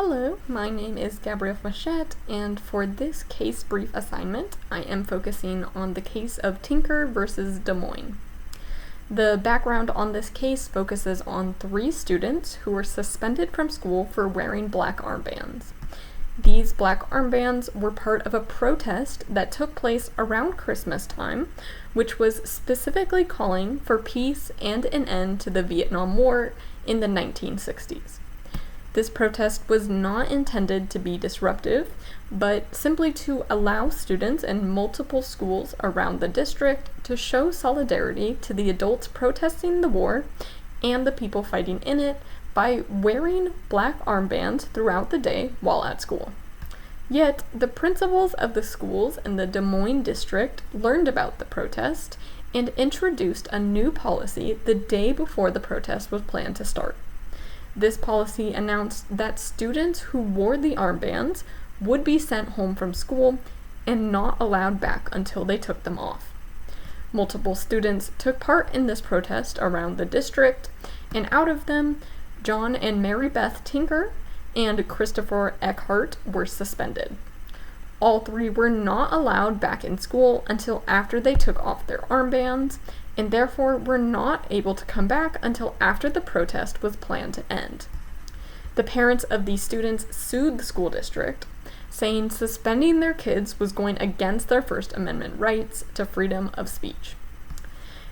Hello, my name is Gabrielle Machette, and for this case brief assignment, I am focusing on the case of Tinker versus Des Moines. The background on this case focuses on 3 students who were suspended from school for wearing black armbands. These black armbands were part of a protest that took place around Christmas time, which was specifically calling for peace and an end to the Vietnam War in the 1960s. This protest was not intended to be disruptive, but simply to allow students in multiple schools around the district to show solidarity to the adults protesting the war and the people fighting in it by wearing black armbands throughout the day while at school. Yet, the principals of the schools in the Des Moines district learned about the protest and introduced a new policy the day before the protest was planned to start. This policy announced that students who wore the armbands would be sent home from school and not allowed back until they took them off. Multiple students took part in this protest around the district, and out of them, John and Mary Beth Tinker and Christopher Eckhart were suspended. All 3 were not allowed back in school until after they took off their armbands, and therefore were not able to come back until after the protest was planned to end. The parents of these students sued the school district, saying suspending their kids was going against their First Amendment rights to freedom of speech.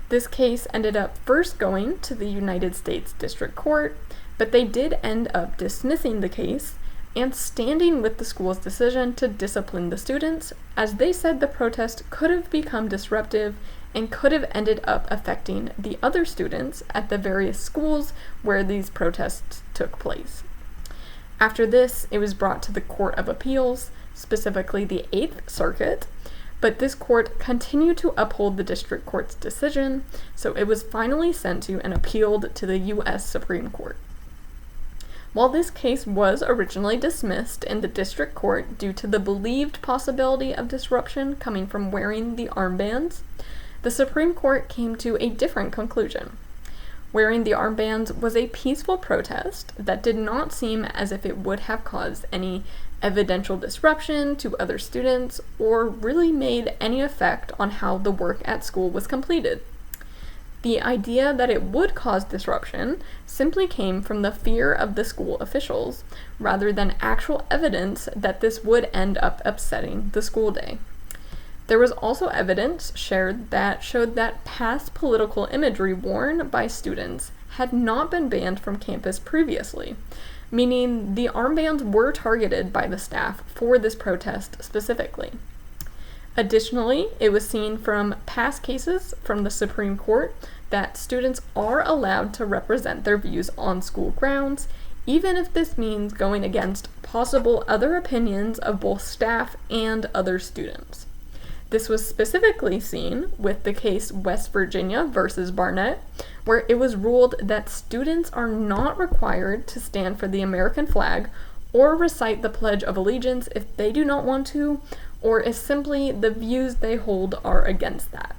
This case ended up first going to the United States District Court, but they did end up dismissing the case and standing with the school's decision to discipline the students, as they said the protest could have become disruptive and could have ended up affecting the other students at the various schools where these protests took place. After this, it was brought to the Court of Appeals, specifically the 8th Circuit, but this court continued to uphold the district court's decision, so it was finally sent to and appealed to the U.S. Supreme Court. While this case was originally dismissed in the district court due to the believed possibility of disruption coming from wearing the armbands, the Supreme Court came to a different conclusion. Wearing the armbands was a peaceful protest that did not seem as if it would have caused any evidential disruption to other students or really made any effect on how the work at school was completed. The idea that it would cause disruption simply came from the fear of the school officials, rather than actual evidence that this would end up upsetting the school day. There was also evidence shared that showed that past political imagery worn by students had not been banned from campus previously, meaning the armbands were targeted by the staff for this protest specifically. Additionally, it was seen from past cases from the Supreme Court that students are allowed to represent their views on school grounds, even if this means going against possible other opinions of both staff and other students. This was specifically seen with the case West Virginia versus Barnett, where it was ruled that students are not required to stand for the American flag or recite the Pledge of Allegiance if they do not want to, or if simply the views they hold are against that.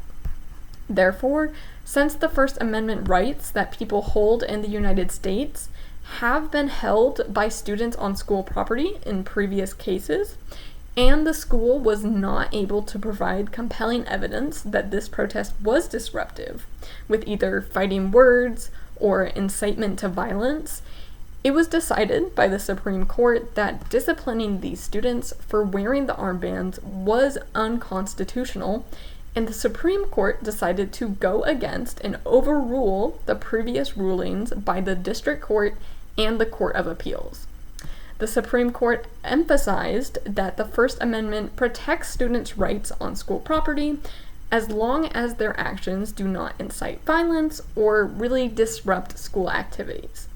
Therefore, since the First Amendment rights that people hold in the United States have been held by students on school property in previous cases, and the school was not able to provide compelling evidence that this protest was disruptive, with either fighting words or incitement to violence, it was decided by the Supreme Court that disciplining these students for wearing the armbands was unconstitutional, and the Supreme Court decided to go against and overrule the previous rulings by the District Court and the Court of Appeals. The Supreme Court emphasized that the First Amendment protects students' rights on school property as long as their actions do not incite violence or really disrupt school activities.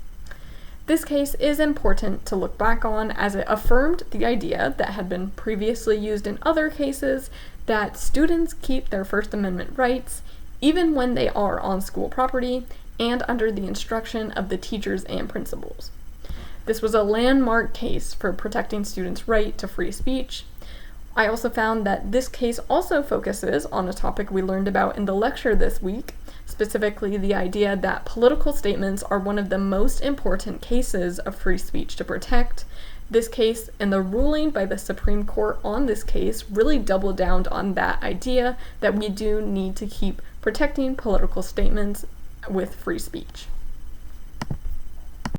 This case is important to look back on as it affirmed the idea that had been previously used in other cases that students keep their First Amendment rights even when they are on school property and under the instruction of the teachers and principals. This was a landmark case for protecting students' right to free speech. I also found that this case also focuses on a topic we learned about in the lecture this week, specifically the idea that political statements are one of the most important cases of free speech to protect. This case and the ruling by the Supreme Court on this case really doubled down on that idea that we do need to keep protecting political statements with free speech.